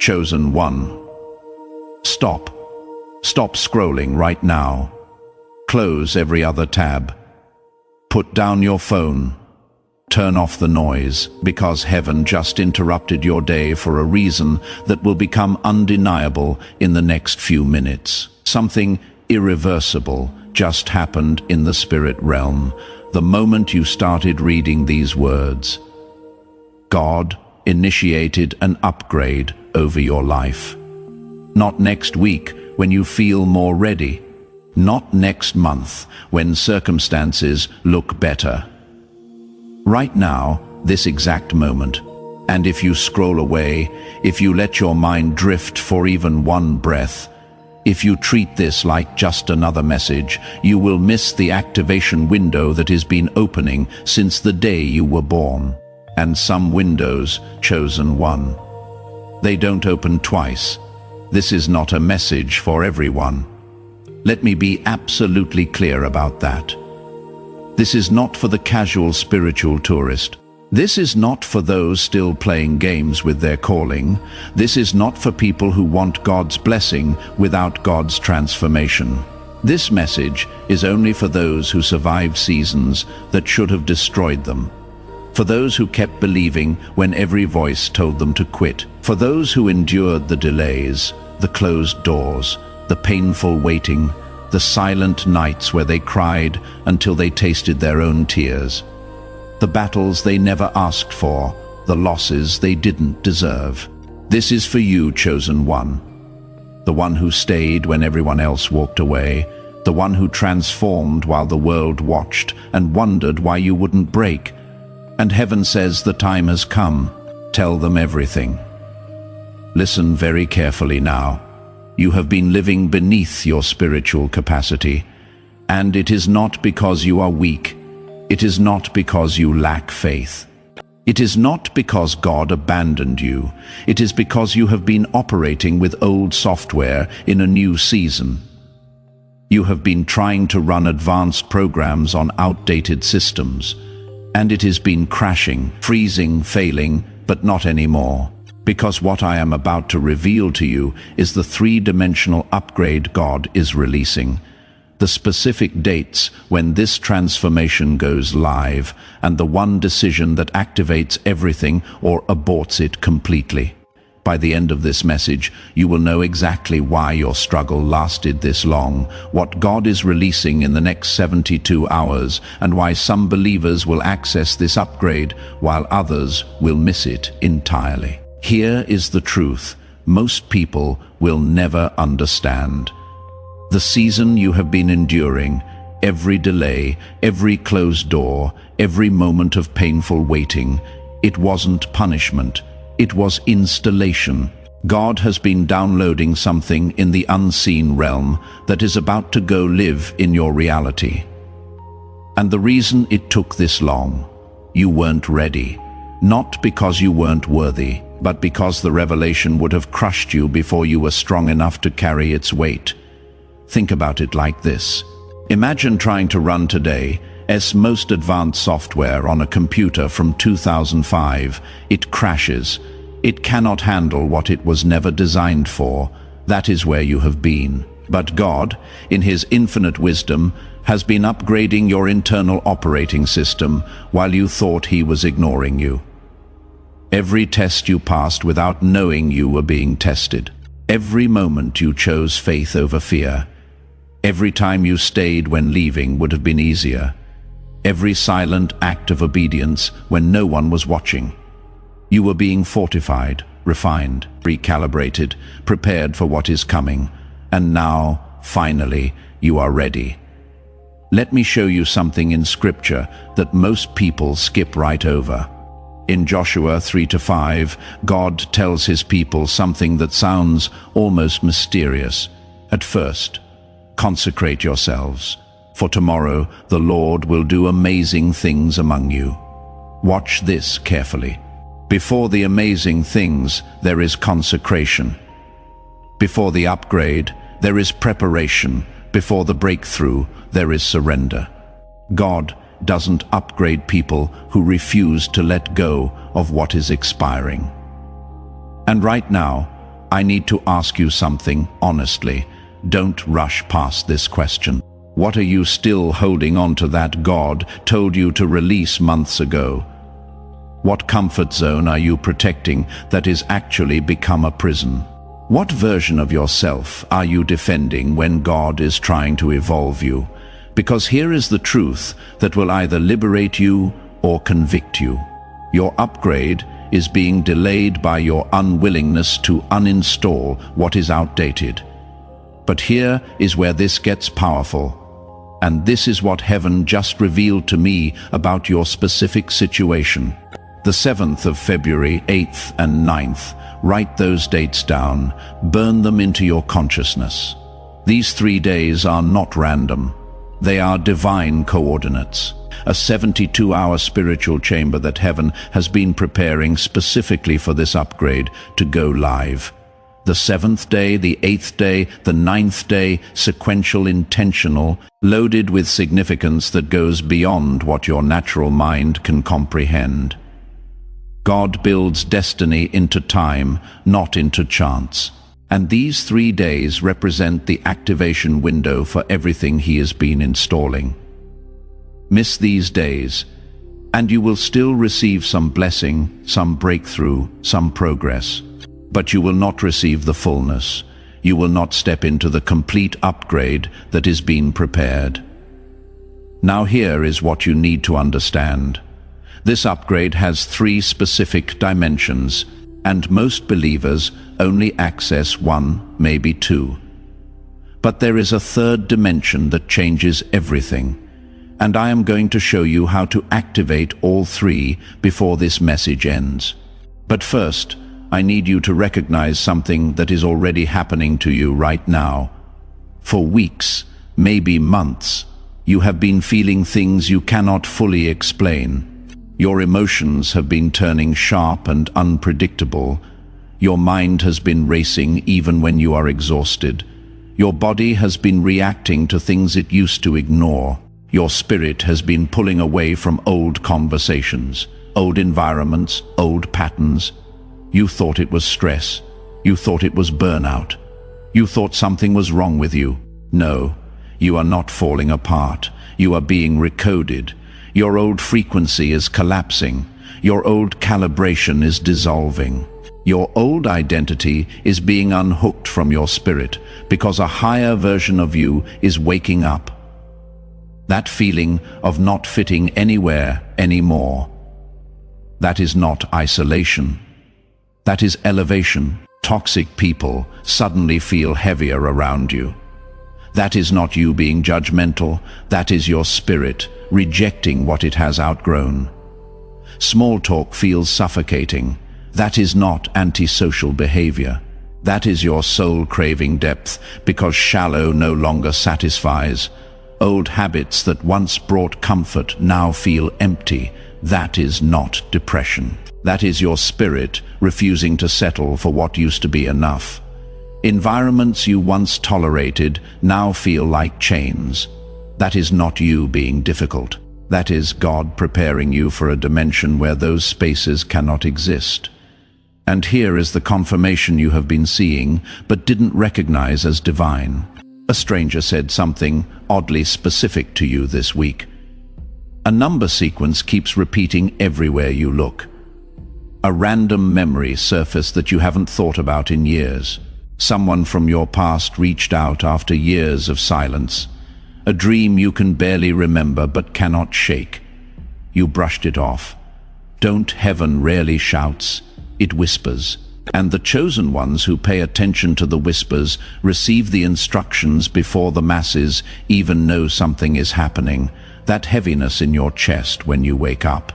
Chosen one. Stop. Stop scrolling right now. Close every other tab. Put down your phone. Turn off the noise, because heaven just interrupted your day for a reason that will become undeniable in the next few minutes. Something irreversible just happened in the spirit realm the moment you started reading these words. God initiated an upgrade over your life. Not next week when you feel more ready. Not next month when circumstances look better. Right now, this exact moment. And if you scroll away, if you let your mind drift for even one breath, if you treat this like just another message, you will miss the activation window that has been opening since the day you were born. And some windows, chosen one. They don't open twice. This is not a message for everyone. Let me be absolutely clear about that. This is not for the casual spiritual tourist. This is not for those still playing games with their calling. This is not for people who want God's blessing without God's transformation. This message is only for those who survived seasons that should have destroyed them. For those who kept believing when every voice told them to quit. For those who endured the delays, the closed doors, the painful waiting, the silent nights where they cried until they tasted their own tears. The battles they never asked for, the losses they didn't deserve. This is for you, chosen one. The one who stayed when everyone else walked away. The one who transformed while the world watched and wondered why you wouldn't break. And heaven says the time has come. Tell them everything. Listen very carefully now. You have been living beneath your spiritual capacity. And it is not because you are weak. It is not because you lack faith. It is not because God abandoned you. It is because you have been operating with old software in a new season. You have been trying to run advanced programs on outdated systems. And it has been crashing, freezing, failing, but not anymore. Because what I am about to reveal to you is the three-dimensional upgrade God is releasing. The specific dates when this transformation goes live, and the one decision that activates everything or aborts it completely. By the end of this message, you will know exactly why your struggle lasted this long, what God is releasing in the next 72 hours, and why some believers will access this upgrade while others will miss it entirely. Here is the truth. Most people will never understand. The season you have been enduring, every delay, every closed door, every moment of painful waiting, it wasn't punishment. It was installation. God has been downloading something in the unseen realm that is about to go live in your reality. And the reason it took this long, you weren't ready. Not because you weren't worthy, but because the revelation would have crushed you before you were strong enough to carry its weight. Think about it like this. Imagine trying to run today's most advanced software on a computer from 2005. It crashes. It cannot handle what it was never designed for. That is where you have been. But God, in His infinite wisdom, has been upgrading your internal operating system while you thought He was ignoring you. Every test you passed without knowing you were being tested. Every moment you chose faith over fear. Every time you stayed when leaving would have been easier. Every silent act of obedience when no one was watching. You were being fortified, refined, recalibrated, prepared for what is coming. And now, finally, you are ready. Let me show you something in Scripture that most people skip right over. In Joshua 3-5, God tells His people something that sounds almost mysterious. At first, consecrate yourselves, for tomorrow the Lord will do amazing things among you. Watch this carefully. Before the amazing things, there is consecration. Before the upgrade, there is preparation. Before the breakthrough, there is surrender. God doesn't upgrade people who refuse to let go of what is expiring. And right now, I need to ask you something honestly. Don't rush past this question. What are you still holding on to that God told you to release months ago? What comfort zone are you protecting that is actually become a prison? What version of yourself are you defending when God is trying to evolve you? Because here is the truth that will either liberate you or convict you. Your upgrade is being delayed by your unwillingness to uninstall what is outdated. But here is where this gets powerful. And this is what heaven just revealed to me about your specific situation. The 7th of February, 8th and 9th, write those dates down, burn them into your consciousness. These 3 days are not random. They are divine coordinates, a 72-hour spiritual chamber that heaven has been preparing specifically for this upgrade to go live. The 7th day, the 8th day, the 9th day, sequential, intentional, loaded with significance that goes beyond what your natural mind can comprehend. God builds destiny into time, not into chance. And these 3 days represent the activation window for everything he has been installing. Miss these days, and you will still receive some blessing, some breakthrough, some progress. But you will not receive the fullness. You will not step into the complete upgrade that is being prepared. Now here is what you need to understand. This upgrade has 3 specific dimensions, and most believers only access 1, maybe 2. But there is a 3rd dimension that changes everything, and I am going to show you how to activate all 3 before this message ends. But first, I need you to recognize something that is already happening to you right now. For weeks, maybe months, you have been feeling things you cannot fully explain. Your emotions have been turning sharp and unpredictable. Your mind has been racing even when you are exhausted. Your body has been reacting to things it used to ignore. Your spirit has been pulling away from old conversations, old environments, old patterns. You thought it was stress. You thought it was burnout. You thought something was wrong with you. No, you are not falling apart. You are being recoded. Your old frequency is collapsing. Your old calibration is dissolving. Your old identity is being unhooked from your spirit because a higher version of you is waking up. That feeling of not fitting anywhere anymore, that is not isolation. That is elevation. Toxic people suddenly feel heavier around you. That is not you being judgmental. That is your spirit rejecting what it has outgrown. Small talk feels suffocating. That is not antisocial behavior. That is your soul craving depth because shallow no longer satisfies. Old habits that once brought comfort now feel empty. That is not depression. That is your spirit refusing to settle for what used to be enough. Environments you once tolerated now feel like chains. That is not you being difficult. That is God preparing you for a dimension where those spaces cannot exist. And here is the confirmation you have been seeing, but didn't recognize as divine. A stranger said something oddly specific to you this week. A number sequence keeps repeating everywhere you look. A random memory surfaced that you haven't thought about in years. Someone from your past reached out after years of silence. A dream you can barely remember but cannot shake. You brushed it off. Don't heaven rarely shouts, it whispers. And the chosen ones who pay attention to the whispers receive the instructions before the masses even know something is happening. That heaviness in your chest when you wake up.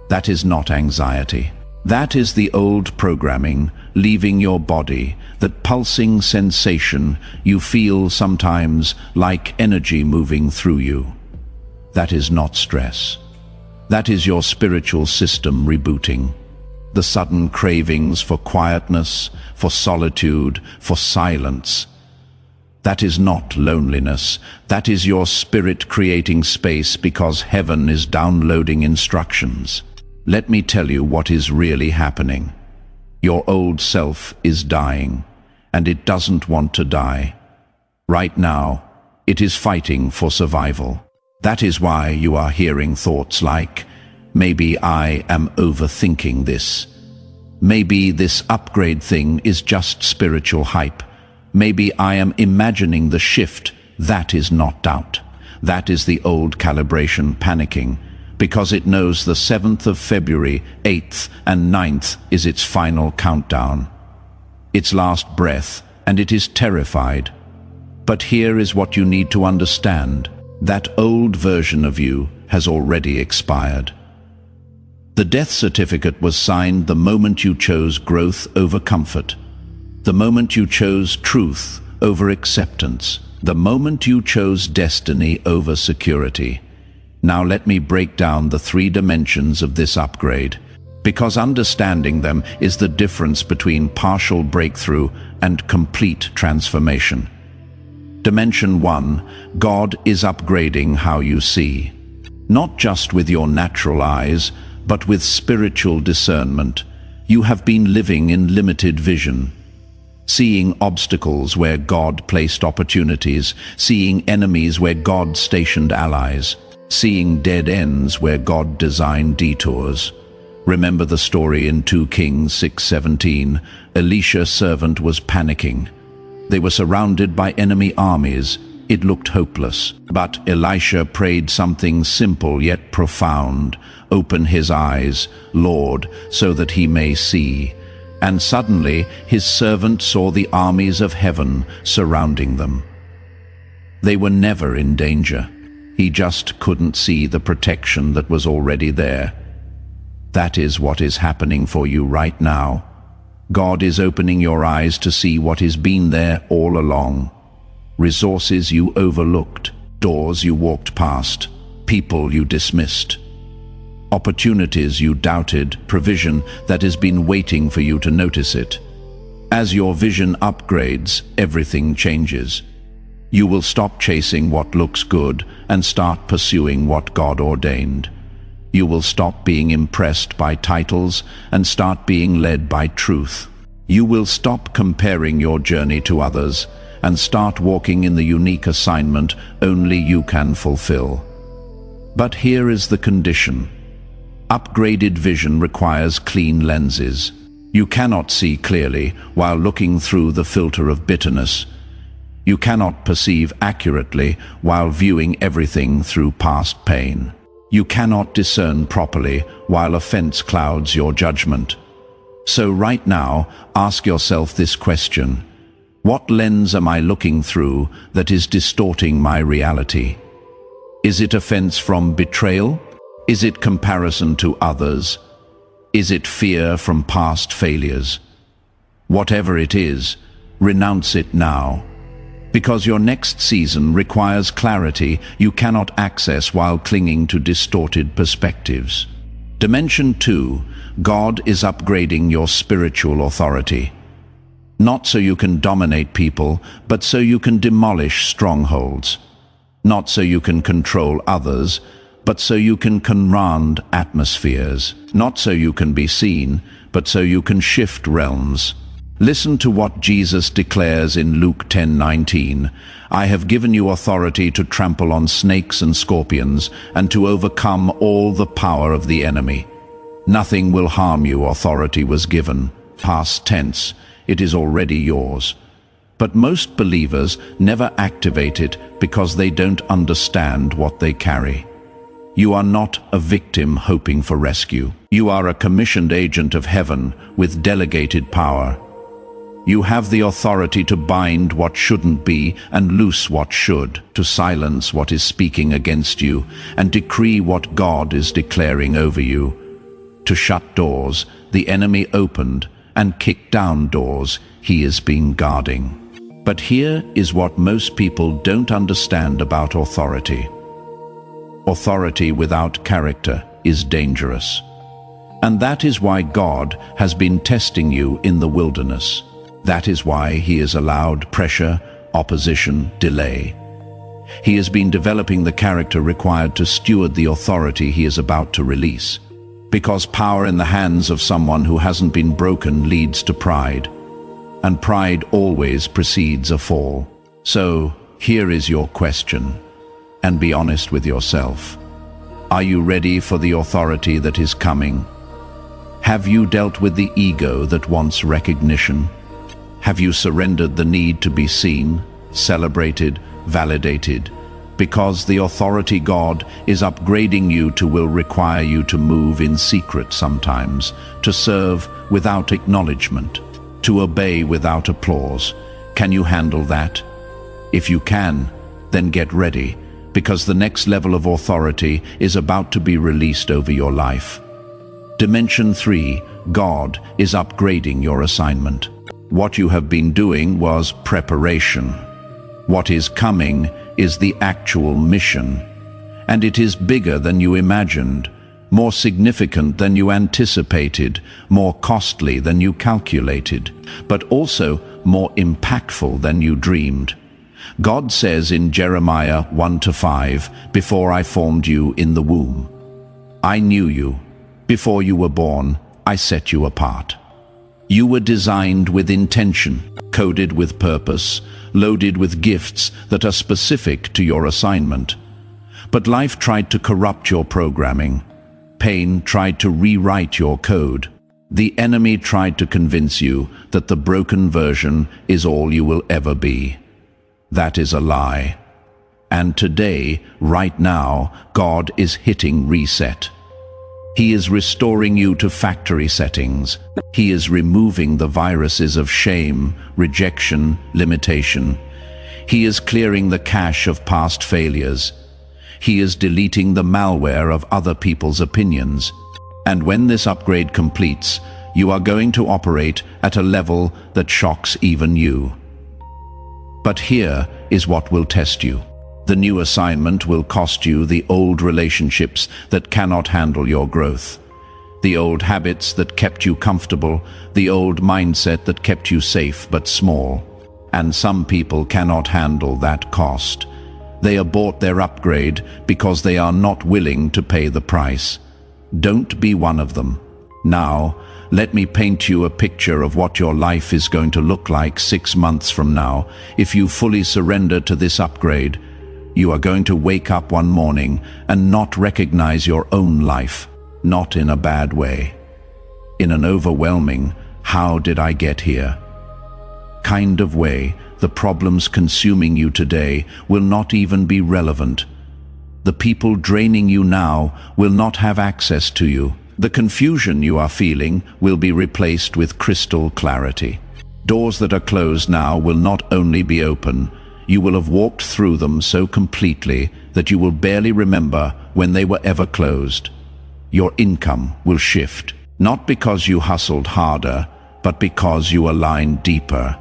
That is not anxiety. That is the old programming leaving your body, that pulsing sensation you feel sometimes like energy moving through you. That is not stress. That is your spiritual system rebooting. The sudden cravings for quietness, for solitude, for silence. That is not loneliness. That is your spirit creating space because heaven is downloading instructions. Let me tell you what is really happening. Your old self is dying, and it doesn't want to die. Right now, it is fighting for survival. That is why you are hearing thoughts like, maybe I am overthinking this. Maybe this upgrade thing is just spiritual hype. Maybe I am imagining the shift. That is not doubt. That is the old calibration panicking, because it knows the 7th of February, 8th and 9th is its final countdown. Its last breath, and it is terrified. But here is what you need to understand. That old version of you has already expired. The death certificate was signed the moment you chose growth over comfort, the moment you chose truth over acceptance, the moment you chose destiny over security. Now let me break down the 3 dimensions of this upgrade, because understanding them is the difference between partial breakthrough and complete transformation. Dimension 1, God is upgrading how you see. Not just with your natural eyes, but with spiritual discernment. You have been living in limited vision, seeing obstacles where God placed opportunities, seeing enemies where God stationed allies, seeing dead ends where God designed detours. Remember the story in 2 Kings 6:17. Elisha's servant was panicking. They were surrounded by enemy armies. It looked hopeless. But Elisha prayed something simple yet profound. Open his eyes, Lord, so that he may see. And suddenly his servant saw the armies of heaven surrounding them. They were never in danger. He just couldn't see the protection that was already there. That is what is happening for you right now. God is opening your eyes to see what has been there all along. Resources you overlooked, doors you walked past, people you dismissed, opportunities you doubted, provision that has been waiting for you to notice it. As your vision upgrades, everything changes. You will stop chasing what looks good and start pursuing what God ordained. You will stop being impressed by titles and start being led by truth. You will stop comparing your journey to others and start walking in the unique assignment only you can fulfill. But here is the condition. Upgraded vision requires clean lenses. You cannot see clearly while looking through the filter of bitterness. You cannot perceive accurately while viewing everything through past pain. You cannot discern properly while offense clouds your judgment. So right now, ask yourself this question. What lens am I looking through that is distorting my reality? Is it offense from betrayal? Is it comparison to others? Is it fear from past failures? Whatever it is, renounce it now. Because your next season requires clarity you cannot access while clinging to distorted perspectives. Dimension 2, God is upgrading your spiritual authority. Not so you can dominate people, but so you can demolish strongholds. Not so you can control others, but so you can command atmospheres. Not so you can be seen, but so you can shift realms. Listen to what Jesus declares in Luke 10:19. I have given you authority to trample on snakes and scorpions and to overcome all the power of the enemy. Nothing will harm you, authority was given. Past tense, it is already yours. But most believers never activate it because they don't understand what they carry. You are not a victim hoping for rescue. You are a commissioned agent of heaven with delegated power. You have the authority to bind what shouldn't be and loose what should, to silence what is speaking against you and decree what God is declaring over you. To shut doors the enemy opened and kick down doors he has been guarding. But here is what most people don't understand about authority. Authority without character is dangerous. And that is why God has been testing you in the wilderness. That is why he has allowed pressure, opposition, delay. He has been developing the character required to steward the authority he is about to release. Because power in the hands of someone who hasn't been broken leads to pride, and pride always precedes a fall. So, here is your question, and be honest with yourself. Are you ready for the authority that is coming? Have you dealt with the ego that wants recognition? Have you surrendered the need to be seen, celebrated, validated? Because the authority God is upgrading you to will require you to move in secret sometimes, to serve without acknowledgement, to obey without applause. Can you handle that? If you can, then get ready, because the next level of authority is about to be released over your life. Dimension 3, God is upgrading your assignment. What you have been doing was preparation. What is coming is the actual mission, and it is bigger than you imagined, more significant than you anticipated, more costly than you calculated, but also more impactful than you dreamed. God says in Jeremiah 1-5, "Before I formed you in the womb, I knew you. Before you were born, I set you apart." You were designed with intention, coded with purpose, loaded with gifts that are specific to your assignment. But life tried to corrupt your programming. Pain tried to rewrite your code. The enemy tried to convince you that the broken version is all you will ever be. That is a lie. And today, right now, God is hitting reset. He is restoring you to factory settings. He is removing the viruses of shame, rejection, limitation. He is clearing the cache of past failures. He is deleting the malware of other people's opinions. And when this upgrade completes, you are going to operate at a level that shocks even you. But here is what will test you. The new assignment will cost you the old relationships that cannot handle your growth, the old habits that kept you comfortable, the old mindset that kept you safe but small. And some people cannot handle that cost. They abort their upgrade because they are not willing to pay the price. Don't be one of them. Now, let me paint you a picture of what your life is going to look like 6 months from now if you fully surrender to this upgrade. You are going to wake up one morning and not recognize your own life, not in a bad way. In an overwhelming, "How did I get here?" kind of way. The problems consuming you today will not even be relevant. The people draining you now will not have access to you. The confusion you are feeling will be replaced with crystal clarity. Doors that are closed now will not only be open, you will have walked through them so completely that you will barely remember when they were ever closed. Your income will shift, not because you hustled harder, but because you aligned deeper.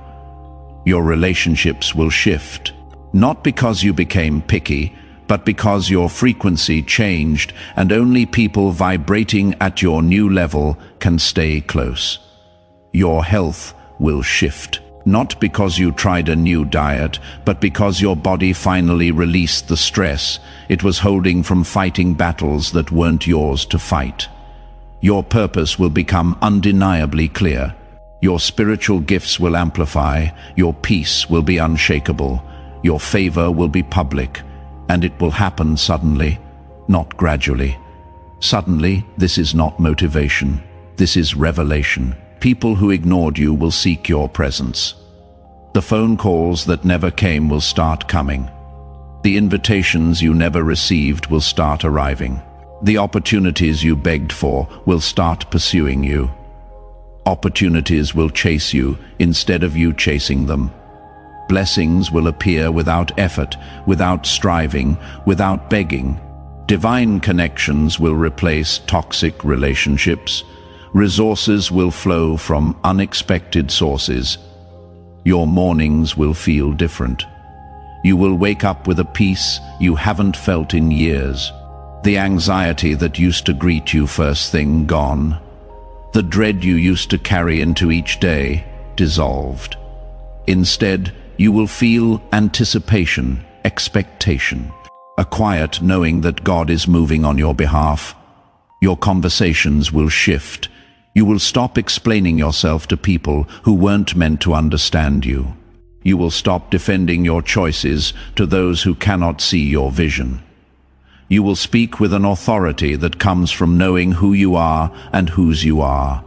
Your relationships will shift, not because you became picky, but because your frequency changed, and only people vibrating at your new level can stay close. Your health will shift, not because you tried a new diet, but because your body finally released the stress it was holding from fighting battles that weren't yours to fight. Your purpose will become undeniably clear. Your spiritual gifts will amplify, your peace will be unshakable, your favor will be public, and it will happen suddenly, not gradually. Suddenly, this is not motivation, this is revelation. People who ignored you will seek your presence. The phone calls that never came will start coming. The invitations you never received will start arriving. The opportunities you begged for will start pursuing you. Opportunities will chase you instead of you chasing them. Blessings will appear without effort, without striving, without begging. Divine connections will replace toxic relationships. Resources will flow from unexpected sources. Your mornings will feel different. You will wake up with a peace you haven't felt in years. The anxiety that used to greet you first thing gone. The dread you used to carry into each day dissolved. Instead, you will feel anticipation, expectation, a quiet knowing that God is moving on your behalf. Your conversations will shift. You will stop explaining yourself to people who weren't meant to understand you. You will stop defending your choices to those who cannot see your vision. You will speak with an authority that comes from knowing who you are and whose you are.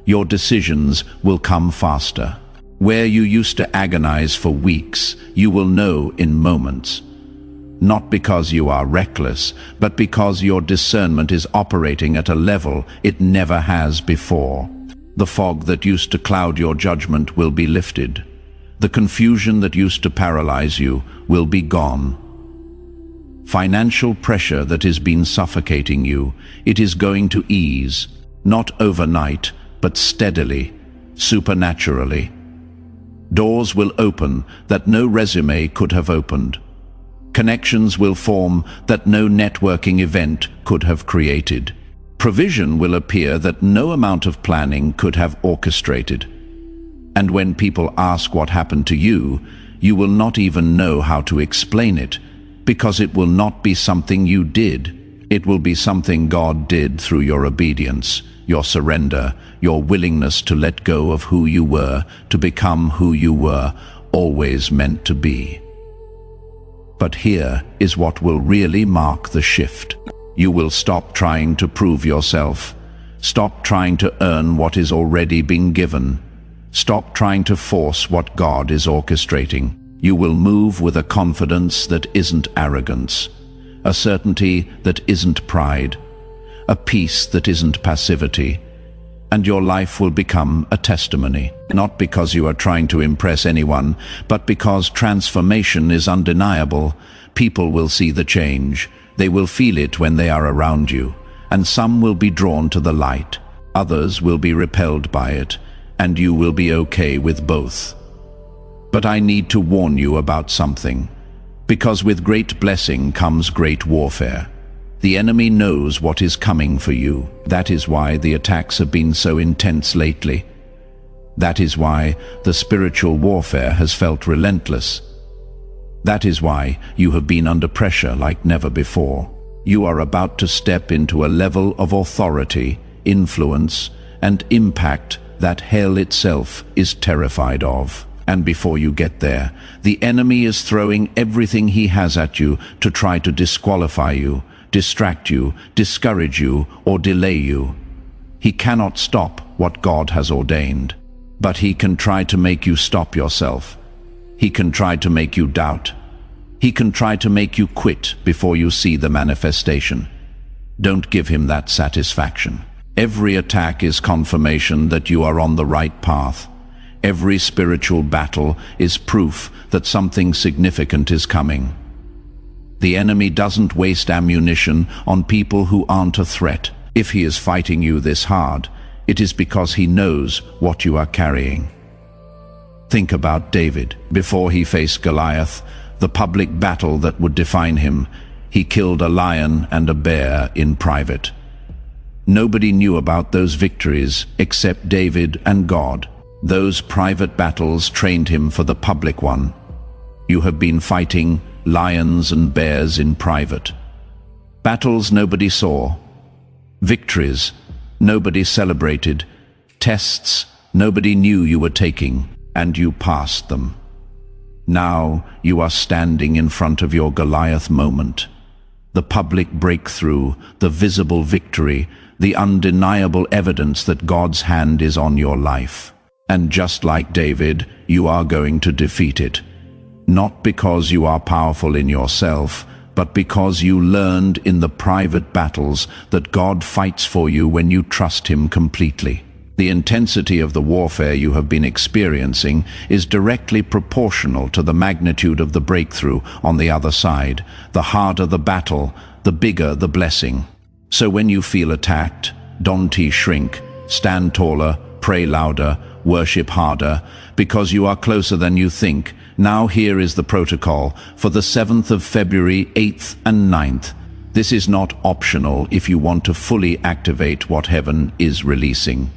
Your decisions will come faster. Where you used to agonize for weeks, you will know in moments. Not because you are reckless, but because your discernment is operating at a level it never has before. The fog that used to cloud your judgment will be lifted. The confusion that used to paralyze you will be gone. Financial pressure that has been suffocating you, it is going to ease, not overnight, but steadily, supernaturally. Doors will open that no resume could have opened. Connections will form that no networking event could have created. Provision will appear that no amount of planning could have orchestrated. And when people ask what happened to you, you will not even know how to explain it, because it will not be something you did. It will be something God did through your obedience, your surrender, your willingness to let go of who you were, to become who you were always meant to be. But here is what will really mark the shift. You will stop trying to prove yourself. Stop trying to earn what is already been given. Stop trying to force what God is orchestrating. You will move with a confidence that isn't arrogance, a certainty that isn't pride, a peace that isn't passivity, and your life will become a testimony, not because you are trying to impress anyone, but because transformation is undeniable. People will see the change. They will feel it when they are around you, and some will be drawn to the light. Others will be repelled by it, and you will be okay with both. But I need to warn you about something, because with great blessing comes great warfare. The enemy knows what is coming for you. That is why the attacks have been so intense lately. That is why the spiritual warfare has felt relentless. That is why you have been under pressure like never before. You are about to step into a level of authority, influence, and impact that hell itself is terrified of. And before you get there, the enemy is throwing everything he has at you to try to disqualify you, distract you, discourage you, or delay you. He cannot stop what God has ordained, but he can try to make you stop yourself. He can try to make you doubt. He can try to make you quit before you see the manifestation. Don't give him that satisfaction. Every attack is confirmation that you are on the right path. Every spiritual battle is proof that something significant is coming. The enemy doesn't waste ammunition on people who aren't a threat. If he is fighting you this hard, it is because he knows what you are carrying. Think about David. Before he faced Goliath, the public battle that would define him, he killed a lion and a bear in private. Nobody knew about those victories except David and God. Those private battles trained him for the public one. You have been fighting lions and bears in private. Battles nobody saw. Victories nobody celebrated. Tests nobody knew you were taking, and you passed them. Now you are standing in front of your Goliath moment. The public breakthrough, the visible victory, the undeniable evidence that God's hand is on your life. And just like David, you are going to defeat it. Not because you are powerful in yourself, but because you learned in the private battles that God fights for you when you trust him completely. The intensity of the warfare you have been experiencing is directly proportional to the magnitude of the breakthrough on the other side. The harder the battle, the bigger the blessing. So when you feel attacked, don't shrink, stand taller, pray louder, worship harder, because you are closer than you think. Now here is the protocol for the 7th of February, 8th and 9th. This is not optional if you want to fully activate what heaven is releasing.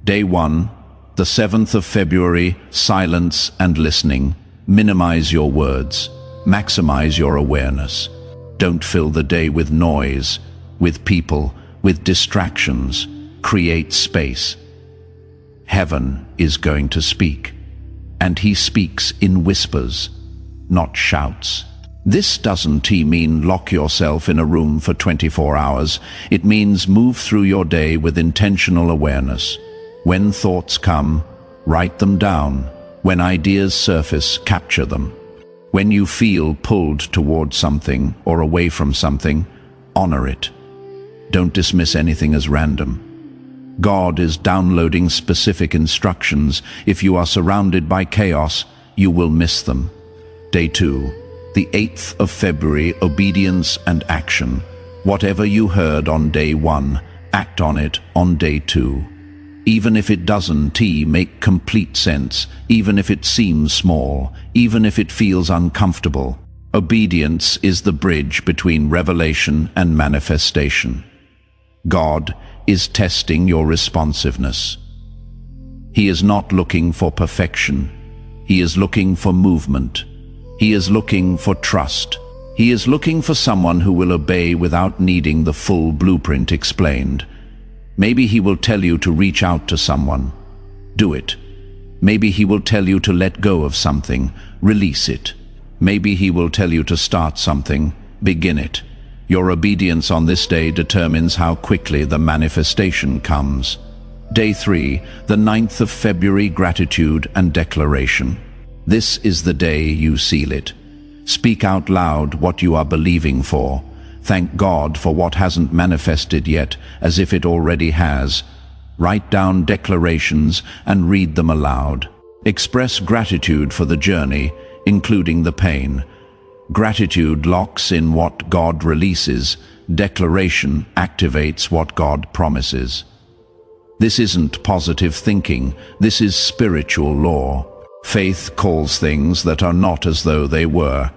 Day 1, the 7th of February, silence and listening. Minimize your words. Maximize your awareness. Don't fill the day with noise, with people, with distractions, create space. Heaven is going to speak, and he speaks in whispers, not shouts. This doesn't mean lock yourself in a room for 24 hours. It means move through your day with intentional awareness. When thoughts come, write them down. When ideas surface, capture them. When you feel pulled towards something or away from something, honor it. Don't dismiss anything as random. God is downloading specific instructions. If you are surrounded by chaos, you will miss them. Day 2, the 8th of February, obedience and action. Whatever you heard on day 1, act on it on day 2. Even if it doesn't make complete sense, even if it seems small, even if it feels uncomfortable. Obedience is the bridge between revelation and manifestation. God is testing your responsiveness. He is not looking for perfection. He is looking for movement. He is looking for trust. He is looking for someone who will obey without needing the full blueprint explained. Maybe he will tell you to reach out to someone. Do it. Maybe he will tell you to let go of something. Release it. Maybe he will tell you to start something. Begin it. Your obedience on this day determines how quickly the manifestation comes. Day 3, the 9th of February, gratitude and declaration. This is the day you seal it. Speak out loud what you are believing for. Thank God for what hasn't manifested yet, as if it already has. Write down declarations and read them aloud. Express gratitude for the journey, including the pain. Gratitude locks in what God releases. Declaration activates what God promises. This isn't positive thinking. This is spiritual law. Faith calls things that are not as though they were.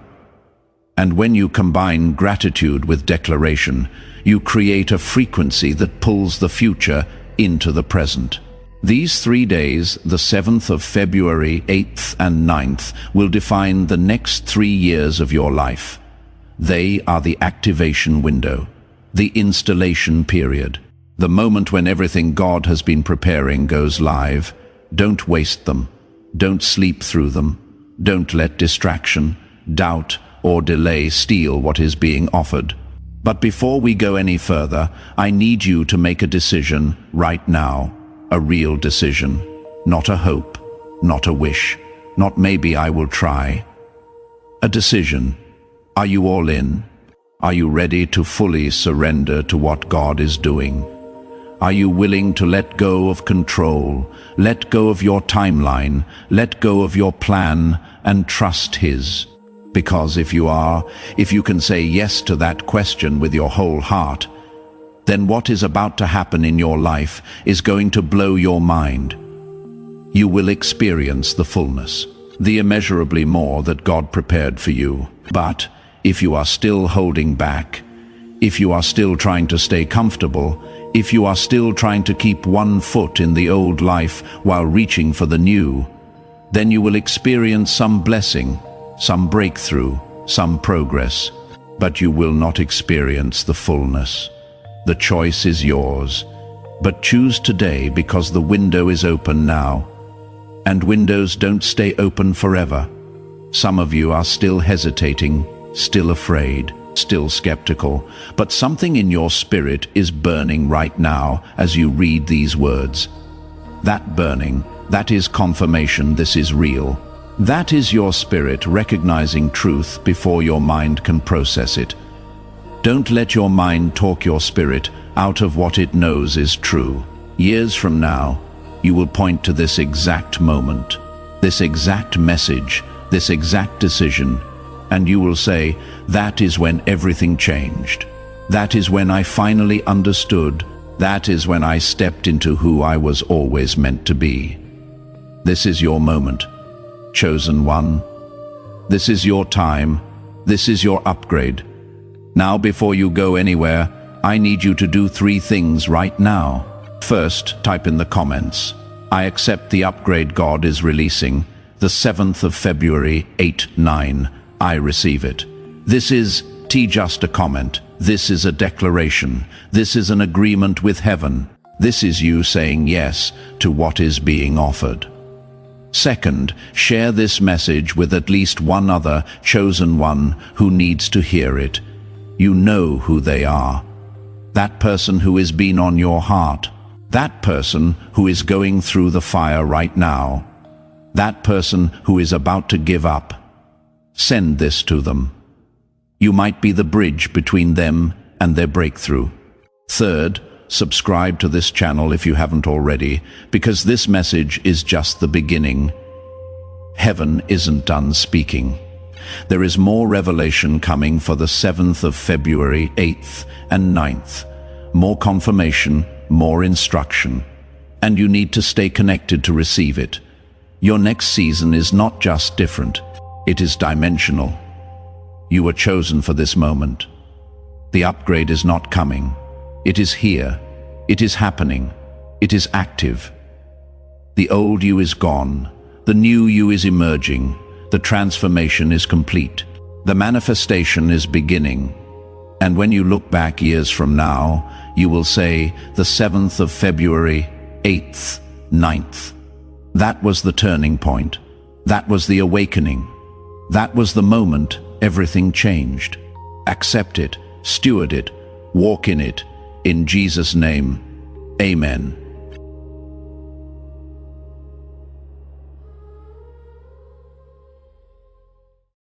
And when you combine gratitude with declaration, you create a frequency that pulls the future into the present. These 3 days, the 7th of February, 8th and 9th, will define the next 3 years of your life. They are the activation window, the installation period, the moment when everything God has been preparing goes live. Don't waste them. Don't sleep through them. Don't let distraction, doubt, or delay steal what is being offered. But before we go any further, I need you to make a decision right now. A real decision. Not a hope, not a wish, not maybe I will try. A decision. Are you all in? Are you ready to fully surrender to what God is doing? Are you willing to let go of control, let go of your timeline, let go of your plan, and trust His? Because if you can say yes to that question with your whole heart, then what is about to happen in your life is going to blow your mind. You will experience the fullness, the immeasurably more that God prepared for you. But if you are still holding back, if you are still trying to stay comfortable, if you are still trying to keep one foot in the old life while reaching for the new, then you will experience some blessing, some breakthrough, some progress, but you will not experience the fullness. The choice is yours, but choose today because the window is open now. And windows don't stay open forever. Some of you are still hesitating, still afraid, still skeptical, but something in your spirit is burning right now as you read these words. That burning, that is confirmation this is real. That is your spirit recognizing truth before your mind can process it. Don't let your mind talk your spirit out of what it knows is true. Years from now, you will point to this exact moment, this exact message, this exact decision, and you will say, that is when everything changed. That is when I finally understood. That is when I stepped into who I was always meant to be. This is your moment, chosen one. This is your time. This is your upgrade. Now, before you go anywhere, I need you to do 3 things right now. First, type in the comments, I accept the upgrade God is releasing, the 7th of February, 8-9. I receive it. This is Just a comment. This is a declaration. This is an agreement with heaven. This is you saying yes to what is being offered. Second, share this message with at least one other chosen one who needs to hear it. You know who they are. That person who has been on your heart. That person who is going through the fire right now. That person who is about to give up. Send this to them. You might be the bridge between them and their breakthrough. Third, subscribe to this channel if you haven't already, because this message is just the beginning. Heaven isn't done speaking. There is more revelation coming for the 7th of February, 8th and 9th. More confirmation, more instruction. And you need to stay connected to receive it. Your next season is not just different, it is dimensional. You were chosen for this moment. The upgrade is not coming. It is here. It is happening. It is active. The old you is gone. The new you is emerging. The transformation is complete. The manifestation is beginning. And when you look back years from now, you will say, the 7th of February, 8th, 9th. That was the turning point. That was the awakening. That was the moment everything changed. Accept it, steward it, walk in it. In Jesus' name, amen.